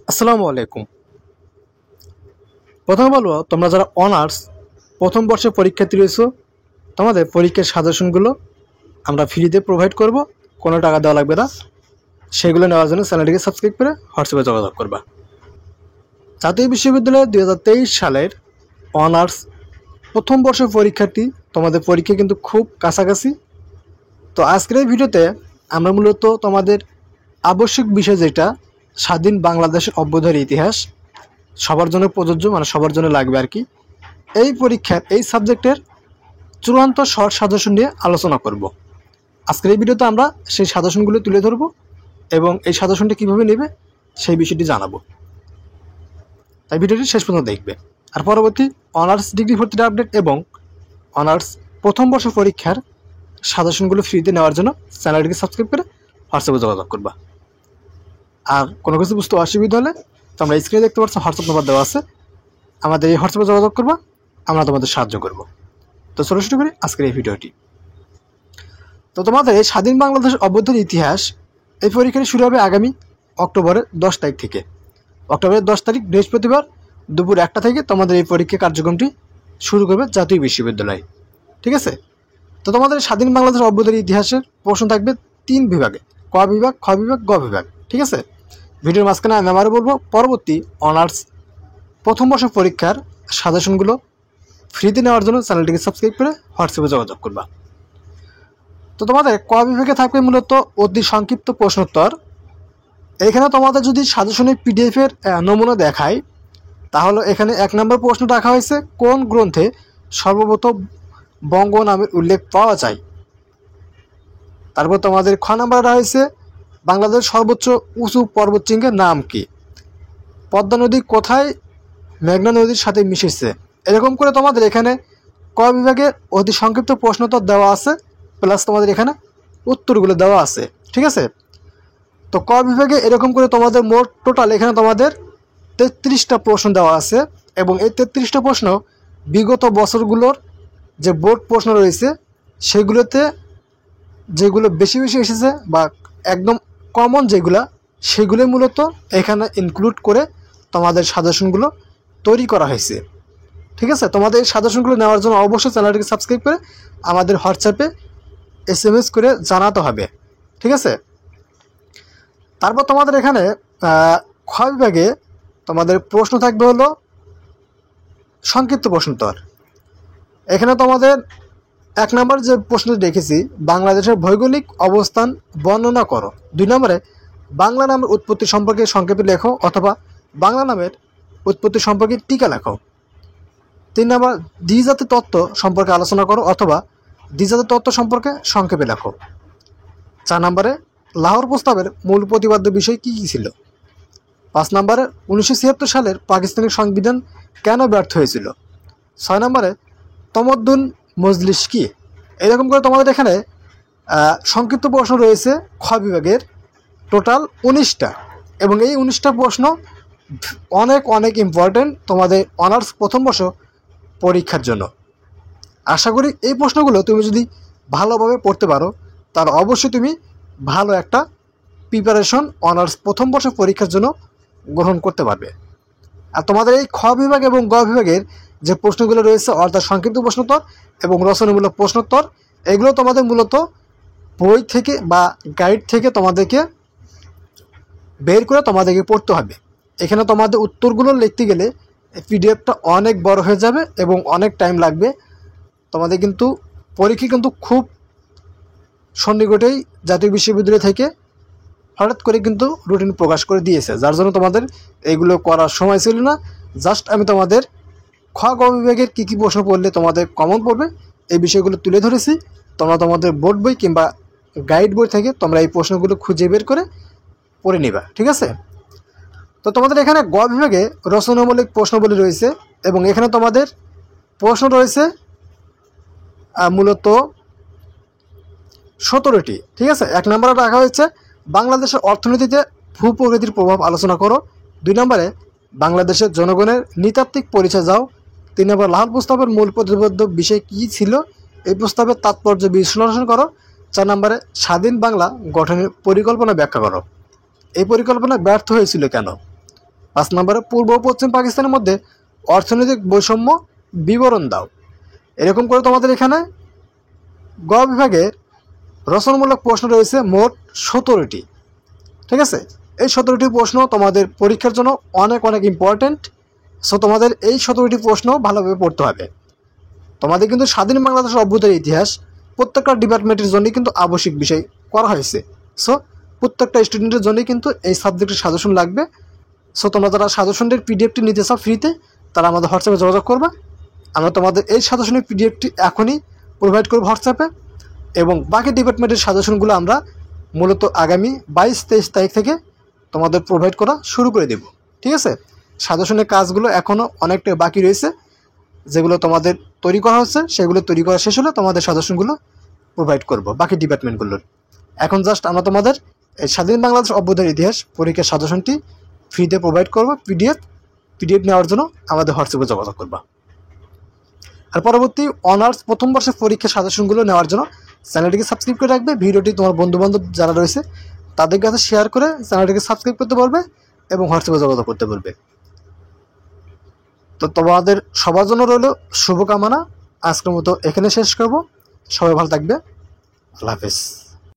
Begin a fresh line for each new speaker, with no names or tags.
আসসালামু আলাইকুম। প্রথমে বলবো, তোমরা যারা অনার্স প্রথম বর্ষে পরীক্ষার্থী রয়েছো, তোমাদের পরীক্ষার সাজেশনগুলো আমরা ফ্রিতে প্রোভাইড করব, কোনো টাকা দেওয়া লাগবে না। সেগুলো নেওয়ার জন্য চ্যানেলটিকে সাবস্ক্রাইব করে হোয়াটসঅ্যাপে যোগাযোগ করবা। জাতীয় বিশ্ববিদ্যালয় 2023 সালের অনার্স প্রথম বর্ষের পরীক্ষার্থী, তোমাদের পরীক্ষা কিন্তু খুব কাছাকাছি। তো আজকের এই ভিডিওতে আমরা মূলত তোমাদের আবশ্যিক বিষয়, যেটা স্বাধীন বাংলাদেশের অভ্যুদয়ের ইতিহাস, সবার জন্য প্রযোজ্য, মানে সবার জন্য লাগবে আর কি, এই পরীক্ষার এই সাবজেক্টের চূড়ান্ত শর্ট সাজেশন নিয়ে আলোচনা করব। আজকের এই ভিডিওতে আমরা সেই সাজেশনগুলো তুলে ধরব এবং এই সাজেশনটা কীভাবে নেবে সেই বিষয়টি জানাবো। তাই ভিডিওটি শেষ পর্যন্ত দেখবে। আর পরবর্তী অনার্স ডিগ্রি ভর্তির আপডেট এবং অনার্স প্রথম বর্ষ পরীক্ষার সাজেশনগুলো ফ্রিতে নেওয়ার জন্য চ্যানেলটিকে সাবস্ক্রাইব করে হোয়াটসঅ্যাপে যোগাযোগ করবা। আর কোনো কিছু বুঝতে অসুবিধা হলে তোমরা স্ক্রিনে দেখতে পাচ্ছ হোয়াটসঅ্যাপ নাম্বার দেওয়া আছে, আমাদের এই হোয়াটসঅ্যাপে যোগাযোগ করবা, আমরা তোমাদের সাহায্য করব। তো চলো শুরু করি আজকের এই ভিডিওটি। তো তোমাদের এই স্বাধীন বাংলাদেশ অভ্যুদয়ের ইতিহাস, এই পরীক্ষাটি শুরু হবে আগামী অক্টোবরের 10 তারিখ থেকে। অক্টোবরের 10 তারিখ বৃহস্পতিবার দুপুর 1টা থেকে তোমাদের এই পরীক্ষা কার্যক্রমটি শুরু করবে জাতীয় বিশ্ববিদ্যালয়। ঠিক আছে? তো তোমাদের স্বাধীন বাংলাদেশ অভ্যুদয়ের ইতিহাসের প্রশ্ন থাকবে 3 বিভাগে, ক বিভাগ, খ বিভাগ, গ বিভাগ। ঠিক আছে? ভিডিওর মাঝখানে আমি আবারও বলবো, পরবর্তী অনার্স প্রথম বর্ষ পরীক্ষার সাজেশনগুলো ফ্রিতে নেওয়ার জন্য চ্যানেলটিকে সাবস্ক্রাইব করে হোয়াটসঅ্যাপে যোগাযোগ করবা। তো তোমাদের ক বিভাগে থাকবে মূলত অতি সংক্ষিপ্ত প্রশ্নোত্তর। এখানে তোমাদের যদি সাজেশনের পিডিএফের নমুনা দেখায়, তাহলে এখানে 1 নম্বর প্রশ্ন রাখা হয়েছে, কোন গ্রন্থে সর্বপ্রথম বঙ্গ নামের উল্লেখ পাওয়া যায়। তারপর তোমাদের খ নম্বর রাখা হয়েছে, বাংলাদেশের সর্বোচ্চ উঁচু পর্বতশৃঙ্গের নাম কি। পদ্মা নদী কোথায় মেঘনা নদীর সাথে মিশেছে। এরকম করে তোমাদের এখানে ক বিভাগে অতি সংক্ষিপ্ত প্রশ্নোত্তর দেওয়া আছে, প্লাস তোমাদের এখানে উত্তরগুলো দেওয়া আছে। ঠিক আছে? তো ক বিভাগে এরকম করে তোমাদের মোট টোটাল এখানে তোমাদের 33টা প্রশ্ন দেওয়া আছে, এবং এই 33টা প্রশ্ন বিগত বছরগুলোর যে বোর্ড প্রশ্ন রয়েছে সেগুলোতে যেগুলো বেশি বেশি এসেছে বা একদম কমন যেগুলা, সেগুলো মূলত এখানে ইনক্লুড করে তোমাদের সাজেশনগুলো তৈরি করা হয়েছে। ঠিক আছে? তোমাদের এই সাজেশনগুলো নেওয়ার জন্য অবশ্যই চ্যানেলটিকে সাবস্ক্রাইব করে আমাদের হোয়াটসঅ্যাপে SMS করে জানাতে হবে। ঠিক আছে? তারপর তোমাদের এখানে খ বিভাগে তোমাদের প্রশ্ন থাকবে হলো সংক্ষিপ্ত প্রশ্নোত্তর। এখানে তোমাদের 1 নম্বর যে প্রশ্নটি রেখেছি, বাংলাদেশের ভৌগোলিক অবস্থান বর্ণনা করো। 2 নম্বরে বাংলা নামের উৎপত্তি সম্পর্কে সংক্ষেপে লেখো, অথবা বাংলা নামের উৎপত্তি সম্পর্কে টিকা লেখো। 3 নম্বর দ্বিজাতি তত্ত্ব সম্পর্কে আলোচনা করো, অথবা দ্বিজাতি তত্ত্ব সম্পর্কে সংক্ষেপে লেখো। 4 নম্বরে লাহোর প্রস্তাবের মূল প্রতিপাদ্য বিষয় কী কী ছিল। 5 নম্বরে 1976 সালের পাকিস্তানি সংবিধান কেন ব্যর্থ হয়েছিল। 6 নম্বরে তমদ্দুন মজলিস কি। এরকম করে তোমাদের এখানে সংক্ষিপ্ত প্রশ্ন রয়েছে খ বিভাগের টোটাল 19টা, এবং এই 19টা প্রশ্ন অনেক অনেক ইম্পর্টেন্ট তোমাদের অনার্স প্রথম বর্ষ পরীক্ষার জন্য। আশা করি এই প্রশ্নগুলো তুমি যদি ভালোভাবে পড়তে পারো, তাহলে অবশ্যই তুমি ভালো একটা প্রিপারেশন অনার্স প্রথম বর্ষ পরীক্ষার জন্য গ্রহণ করতে পারবে। আর তোমাদের এই খ বিভাগ এবং গ বিভাগের যে প্রশ্নগুলো রয়েছে, অর্থাৎ সংক্ষিপ্ত প্রশ্নোত্তর এবং রচনামূলক প্রশ্নোত্তর, এগুলো তোমাদের মূলত বই থেকে বা গাইড থেকে তোমাদেরকে বের করে তোমাদেরকে পড়তে হবে। এখানে তোমাদের উত্তরগুলো লিখতে গেলে পিডিএফটা অনেক বড় হয়ে যাবে এবং অনেক টাইম লাগবে। তোমাদের কিন্তু পরীক্ষা কিন্তু খুব সন্নিকটেই জাতীয় বিশ্ববিদ্যালয় থেকে হঠাৎ করে কিন্তু রুটিন প্রকাশ করে দিয়েছে, যার জন্য তোমাদের এইগুলো করার সময় ছিল না। জাস্ট আমি তোমাদের খ গ বিভাগের কী কী প্রশ্ন পড়লে তোমাদের কমন পড়বে এই বিষয়গুলো তুলে ধরেছি। তোমরা তোমাদের বোর্ড বই কিংবা গাইড বই থেকে তোমরা এই প্রশ্নগুলো খুঁজে বের করে পড়ে নিবা। ঠিক আছে? তো তোমাদের এখানে গ বিভাগে রচনামূলক প্রশ্নগুলি রয়েছে, এবং এখানে তোমাদের প্রশ্ন রয়েছে মূলত 17টি। ঠিক আছে? 1 নম্বরে রাখা হয়েছে, বাংলাদেশের অর্থনীতিতে ভূপ্রকৃতির প্রভাব আলোচনা করো। 2 নম্বরে বাংলাদেশের জনগণের নৃতাত্ত্বিক পরিচয় দাও। 3 নম্বর লাহোর প্রস্তাবের মূল প্রতিপাদ্য বিষয় কী ছিল, এই প্রস্তাবের তাৎপর্য বিশ্লেষণ করো। 4 নম্বরে স্বাধীন বাংলা গঠনের পরিকল্পনা ব্যাখ্যা করো। এই পরিকল্পনা ব্যর্থ হয়েছিল কেন। 5 নম্বরে পূর্ব ও পশ্চিম পাকিস্তানের মধ্যে অর্থনৈতিক বৈষম্য বিবরণ দাও। এরকম করে তোমাদের এখানে গ বিভাগে রচনামূলক প্রশ্ন রয়েছে মোট 17টি। ঠিক আছে, এই 17টি প্রশ্ন তোমাদের পরীক্ষার জন্য অনেক অনেক ইম্পর্ট্যান্ট। সো তোমাদের এই 17টি প্রশ্ন ভালোভাবে পড়তে হবে। তোমাদের কিন্তু স্বাধীন বাংলাদেশের অভ্যুদয়ের ইতিহাস প্রত্যেকটা ডিপার্টমেন্টের জন্যই কিন্তু আবশ্যিক বিষয় করা হয়েছে। সো প্রত্যেকটা স্টুডেন্টের জন্যই কিন্তু এই সাবজেক্টের সাজেশন লাগবে। সো তোমরা যারা সাজেশনের পিডিএফটি নিতে চাও ফ্রিতে, তারা আমাদের হোয়াটসঅ্যাপে যোগাযোগ করবা। আমরা তোমাদের এই সাজেশনের পিডিএফটি এখনই প্রোভাইড করবো হোয়াটসঅ্যাপে, এবং বাকি ডিপার্টমেন্টের সাজেশনগুলো আমরা মূলত আগামী 22-23 তারিখ থেকে তোমাদের প্রোভাইড করা শুরু করে দেব। ঠিক আছে, সাজেশনের কাজগুলো এখনও অনেকটা বাকি রয়েছে, যেগুলো তোমাদের তৈরি করা হচ্ছে সেগুলো তৈরি করা শেষ হলে তোমাদের সাজেশনগুলো প্রোভাইড করব বাকি ডিপার্টমেন্টগুলোর। এখন জাস্ট আমরা তোমাদের এই স্বাধীন বাংলাদেশ অভ্যুদয়ের ইতিহাস পরীক্ষার সাজেশনটি ফ্রিতে প্রোভাইড করবো। পিডিএফ নেওয়ার জন্য আমাদের হোয়াটসঅ্যাপে যোগাযোগ করবা। আর পরবর্তী অনার্স প্রথম বর্ষের পরীক্ষার সাজেশনগুলো নেওয়ার জন্য চ্যানেলটিকে সাবস্ক্রাইব করে রাখবে। ভিডিওটি তোমার বন্ধুবান্ধব যারা রয়েছে তাদের কাছে শেয়ার করে চ্যানেলটিকে সাবস্ক্রাইব করতে পারবে এবং হোয়াটসঅ্যাপে যোগাযোগ করতে পারবে। তো তোমাদের সবার জন্য রইল শুভকামনা। আজকের মতো এখানে শেষ করব। সবাই ভালো থাকবে। আল্লাহ হাফেজ।